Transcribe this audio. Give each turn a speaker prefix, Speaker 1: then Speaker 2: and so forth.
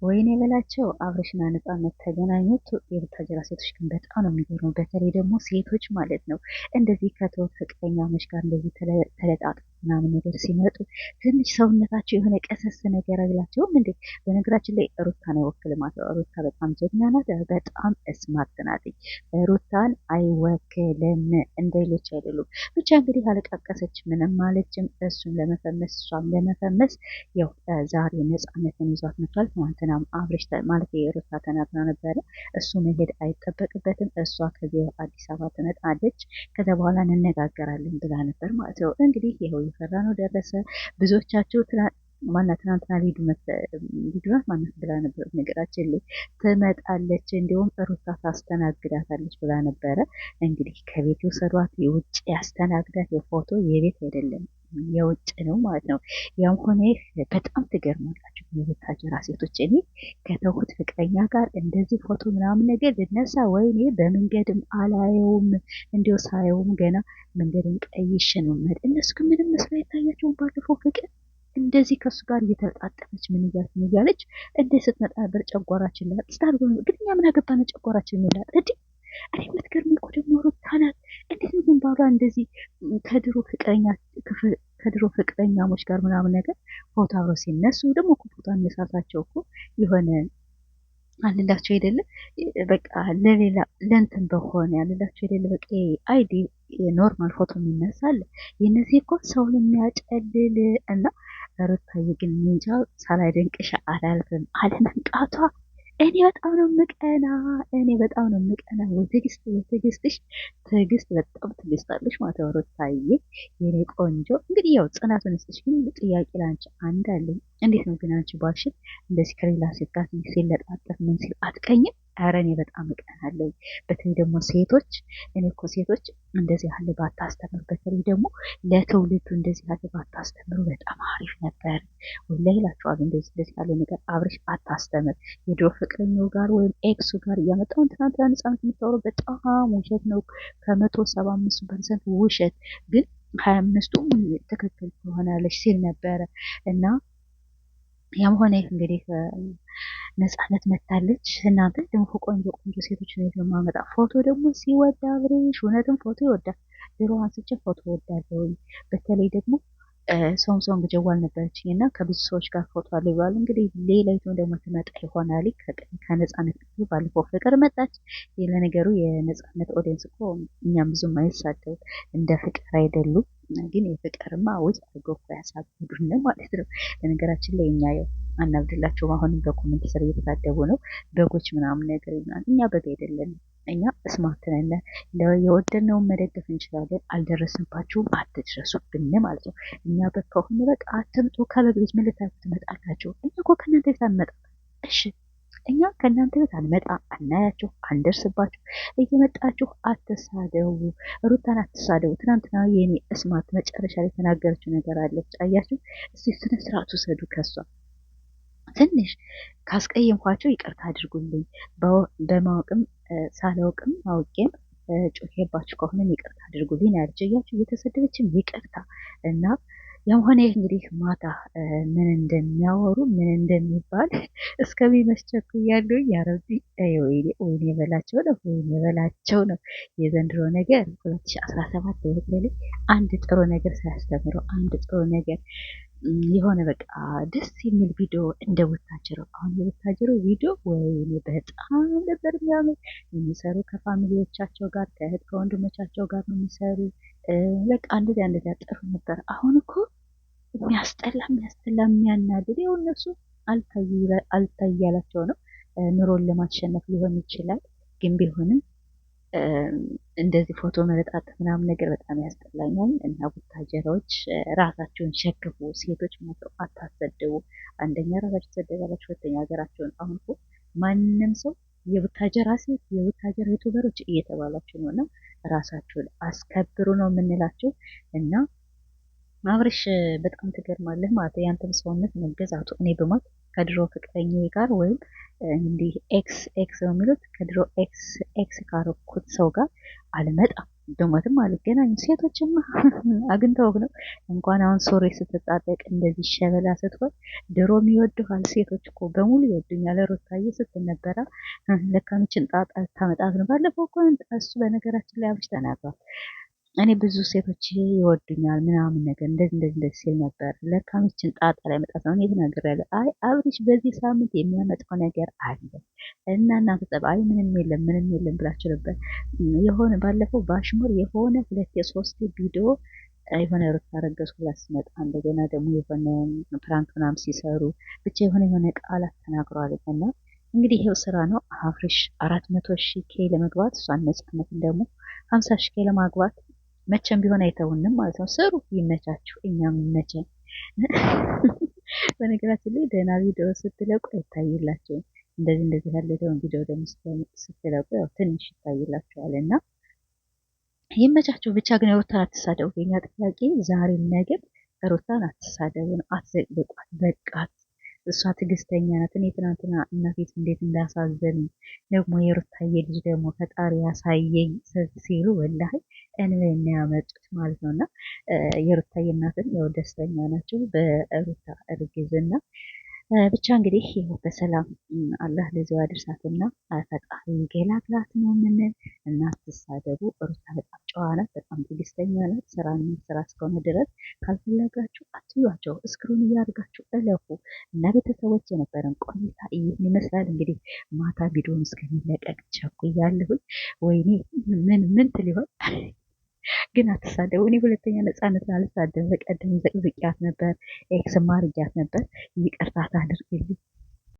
Speaker 1: ወይኔ በላቸው አብርሽና ነፃነት ተገናኙት። የቡታጀራ ሴቶች ግን በጣም ነው የሚገርሙ። በተለይ ደግሞ ሴቶች ማለት ነው እንደዚህ ከተወት ፍቅረኛሞች ጋር እንደዚህ ተለጣጥ ምናምን ነገር ሲመጡ ትንሽ ሰውነታቸው የሆነ ቀሰስ ነገር አይላቸውም እንዴ? በነገራችን ላይ ሩታን አይወክልም። ሩታ በጣም ጀግና ናት፣ በጣም ስማርት ናት። ሩታን አይወክልም፣ እንደ ሌሎች አይደሉም። ብቻ እንግዲህ አለቃቀሰች ምንም ማለችም፣ እሱን ለመፈመስ እሷም ለመፈመስ ያው ዛሬ ነፃነትን ይዟት መጥቷል። ትናንትናም አብርሽ ማለት የሩታ ተናግራ ነበረ። እሱ መሄድ አይጠበቅበትም፣ እሷ ከዚህ አዲስ አበባ ትመጣለች፣ ከዛ በኋላ እንነጋገራለን ብላ ነበር ማለት ነው። እንግዲህ ይኸው የፈራ ነው ደረሰ። ብዙዎቻችሁ ማናት ትናንትና ሊዱ ናት ማናት ብላ ነበር። ነገራችን ላይ ትመጣለች እንዲሁም ሩታ ታስተናግዳታለች ብላ ነበረ። እንግዲህ ከቤት የወሰዷት የውጭ ያስተናግዳት የፎቶ የቤት አይደለም የውጭ ነው ማለት ነው። ያም ሆነ ይህ በጣም ትገርማላችሁ የቡታጀራ ሴቶች። እኔ ከተውኩት ፍቅረኛ ጋር እንደዚህ ፎቶ ምናምን ነገር ልነሳ ወይኔ በመንገድም አላየውም፣ እንዲሁ ሳየውም ገና መንገድን ቀይሽ ነው መድ እነሱ ግን ምንም መስሎ አይታያቸውም። ባለፈው ፍቅር እንደዚህ ከሱ ጋር እየተጣጠመች ምን እያለች እንደ ስትመጣ ነበር። ጨጓራችን ላይ ስታርጎ ግን እኛ ምን አገባን ጨጓራችን ይላል እንዴ? እኔ የምትገርም እኮ ደግሞ ሩታ ናት። እንዴት ነው ግን ባሏ እንደዚህ ከድሮ ፍቅረኛሞች ጋር ምናምን ነገር ፎቶ አብረው ሲነሱ ደግሞ ፎቶ አነሳሳቸው እኮ የሆነ አልላቸው አይደለ? በቃ ለሌላ ለእንትን በሆነ ያልላቸው አይደለ? በቃ አይዲ ኖርማል ፎቶ የሚነሳል። የነዚህ እኮ ሰውን የሚያጨልል እና ሩታዬ ግን እንጃ ሳላደንቅሽ አላልፍም አለመንቃቷ። እኔ በጣም ነው ምቀና፣ እኔ በጣም ነው ምቀና። ወትግስት ወትግስትሽ ትዕግስት በጣም ትዕግስታለሽ ማለት ነው ሩታዬ የኔ ቆንጆ። እንግዲህ ያው ጽናቱን ስጥሽ። ግን ጥያቄ ላንቺ አንድ አለኝ። እንዴት ነው ግን አንቺ ባልሽን እንደዚህ ከሌላ ሴት ጋር ሲለጣጠፍ ምን ሲል አትቀኝም? ኧረ እኔ በጣም እቀናለሁ። በተለይ ደግሞ ሴቶች፣ እኔ እኮ ሴቶች እንደዚህ ያለ ባታስተምሩ፣ በተለይ ደግሞ ለትውልዱ እንደዚህ ያለ ባታስተምሩ በጣም አሪፍ ነበር። ወላሂ እላችኋለሁ። እንደዚህ ያለ ነገር አብረሽ ባታስተምር የድሮ ፍቅረኛው ጋር ወይም ኤክሱ ጋር እያመጣውን ትናንትና ነፃነት የምታወራው በጣም ውሸት ነው። ከ175% ውሸት ግን 25ቱ ትክክል ትሆናለች ሲል ነበረ እና ያም ሆነ እንግዲህ ነፃነት መታለች። እናንተ ደግሞ ቆንጆ ቆንጆ ሴቶች ነው የማመጣ። ፎቶ ደግሞ ሲወዳ አብሬሽ እውነትም ፎቶ ይወዳል። ድሮ አንስቼ ፎቶ ወዳለሁ። በተለይ ደግሞ ሶምሶን ጀዋል ነበረችኝ እና ከብዙ ሰዎች ጋር ፎቶ አለ ይባሉ። እንግዲህ ሌላይቱ ደግሞ ትመጣ ይሆናል። ከነፃነት ባለፈው ፍቅር መጣች። ለነገሩ የነፃነት ኦዲየንስ እኮ እኛም ብዙም አይሳደቡ እንደ ፍቅር አይደሉም። ግን የፍቅርማ ውጭ አድርገው እኮ ያሳብዱን ማለት ነው። ለነገራችን ላይ እኛ ያው አናብድላቸውም። አሁንም በኮሜንት ስር እየተሳደቡ ነው በጎች ምናምን ነገር ይሆናል። እኛ በግ አይደለንም። እኛ እስማርት ነን። የወደድነውን መደገፍ እንችላለን። አልደረስንባችሁም አትድረሱብን ማለት ነው። እኛ በግ ከሆነ በቃ አትምጡ። ከበግ ቤት ምን ልታዩ ትመጣላችሁ? እኛ እኮ ከእናንተ ቤት አንመጣ። እሺ እኛ ከእናንተ ቤት አንመጣ፣ አናያችሁ፣ አንደርስባችሁ። እየመጣችሁ አትሳደቡ፣ ሩታን አትሳደቡ። ትናንትና የኔ እስማት መጨረሻ ላይ የተናገረችው ነገር አለች። አያችሁ? እስቲ ስነ ስርዓት ውሰዱ ከሷ። ትንሽ ካስቀየምኳቸው ይቅርታ አድርጉልኝ። በማወቅም ሳላውቅም አውቄም ጮሄባችሁ ከሆነም ይቅርታ አድርጉልኝ ያለች። እያችሁ እየተሰደበችም ይቅርታ እና ያም ሆነ እንግዲህ ማታ ምን እንደሚያወሩ ምን እንደሚባል እስከሚመስቸኩ ያለው ያረቢ ወይኔ የበላቸው ነው፣ ወይኔ የበላቸው ነው። የዘንድሮ ነገር 2017 በተለይ አንድ ጥሩ ነገር ሳያስተምረው አንድ ጥሩ ነገር የሆነ በቃ ደስ የሚል ቪዲዮ እንደ ቡታጀረው። አሁን የቡታጀረው ቪዲዮ ወይኔ በጣም ነበር የሚያምር። የሚሰሩ ከፋሚሊዎቻቸው ጋር ከእህት ከወንድሞቻቸው ጋር ነው የሚሰሩ። በቃ እንደዚያ ጥሩ ነበር። አሁን እኮ የሚያስጠላ የሚያናድድ ይኸው እነሱ አልታያላቸው ነው። ኑሮን ለማሸነፍ ሊሆን ይችላል። ግን ቢሆንም እንደዚህ ፎቶ መለጣጠፍ ምናምን ነገር በጣም ያስጠላኛል። እና ቡታጀራዎች ራሳቸውን ሸክፉ። ሴቶች መተው አታሰደቡ። አንደኛ ራሳቸው ተሰደባላችሁ፣ ሁለተኛ ሀገራቸውን። አሁን እኮ ማንም ሰው የቡታጀራ ሴት የቡታጀራ ዩቱበሮች እየተባላችሁ ነው። እና ራሳችሁን አስከብሩ ነው የምንላቸው። እና አብርሽ በጣም ትገርማለህ ማለት ያንተም ሰውነት መገዛቱ። እኔ በሞት ከድሮ ፍቅረኛ ጋር ወይም እንዲህ ኤክስ ነው የሚሉት ከድሮ ኤክስ ካረኩት ሰው ጋር አልመጣም። ድሞትም አልገናኙ ሴቶችማ አግኝተው ነው። እንኳን አሁን ሱሪ ስትጣጠቅ እንደዚህ ሸበላ ስትሆን ድሮም ይወዱሃል። ሴቶች እኮ በሙሉ ይወዱኛል። ሩታዬ ስትል ነበረ። ለካ ምችን ጣጣ ታመጣት ነው። ባለፈው እኮ እሱ በነገራችን ላይ አብርሽ ተናግሯል። እኔ ብዙ ሴቶች ይወዱኛል ምናምን ነገር እንደዚህ ሲል ነበር። ለካ ምችን ጣጣ ላይ መጣት ነው። እኔ ተናግሬያለሁ። አይ አብርሽ በዚህ ሳምንት የሚያመጣው ነገር አለ እና እናንተ ጠብ አይ ምንም የለም ብላችሁ ነበር። የሆነ ባለፈው በአሽሙር የሆነ ሁለት የሶስት ቪዲዮ የሆነ ሩታ ረገዝኩ ብላ ስትመጣ እንደገና ደግሞ የሆነ ፕራንክ ምናምን ሲሰሩ ብቻ የሆነ ቃላት ተናግረዋል። እና እንግዲህ ይሄው ስራ ነው። አብርሽ 400,000 ኬ ለመግባት እሷን ነጻነትን ደግሞ 50,000 ኬ ለማግባት መቼም ቢሆን አይተውንም ማለት ነው። ስሩ፣ ይመቻችሁ፣ እኛም ይመቸን። በነገራችን ላይ ደህና ቪዲዮ ስትለቁ አይታይላቸውም። እንደዚህ ያለውን ቪዲዮ ደግሞ ስትለቁ ያው ትንሽ ይታይላቸዋል እና ይመቻችሁ። ብቻ ግን ሩታን አትሳደቡ። የኛ ጥያቄ ዛሬም ነገር ሩታን አትሳደቡ ነው። አትዘቅዝቋት፣ በቃት። እሷ ትዕግስተኛ ናት። እኔ ትናንትና እናቴት እንዴት እንዳሳዘኑ ደግሞ የሩታዬ ልጅ ደግሞ ፈጣሪ ያሳየኝ ሲሉ ወላሂ እንበና ያመጡት ማለት ነው። እና የሩታዬ እናትን ያው ደስተኛ ናቸው በሩታ እርግዝና። ብቻ እንግዲህ ይኸው በሰላም አላህ ለዚያው አድርሳትና ፈጣሪ ገላግላት ነው የምንል። እና አትሳደቡ። ሩታ በጣም ጨዋ ናት፣ በጣም ትዕግስተኛ ናት። ስራ እስከሆነ ድረስ ካልፈለጋችሁ አትዩዋቸው፣ እስክሩን እያደርጋችሁ እለፉ። እና ቤተሰቦች የነበረን ቆይታ ይህን ይመስላል። እንግዲህ ማታ ቪዲዮን እስከሚለቀቅ ቸኩያለሁኝ። ወይኔ ምን ትል ይሆን? ግን አትሳደቡ። እኔ ሁለተኛ ነፃነትን አልሳደብ። በቀደም ዘቅዝቅያት ነበር፣ ኤክስ ማርጊያት ነበር። ይቅርታ ታድርግልኝ።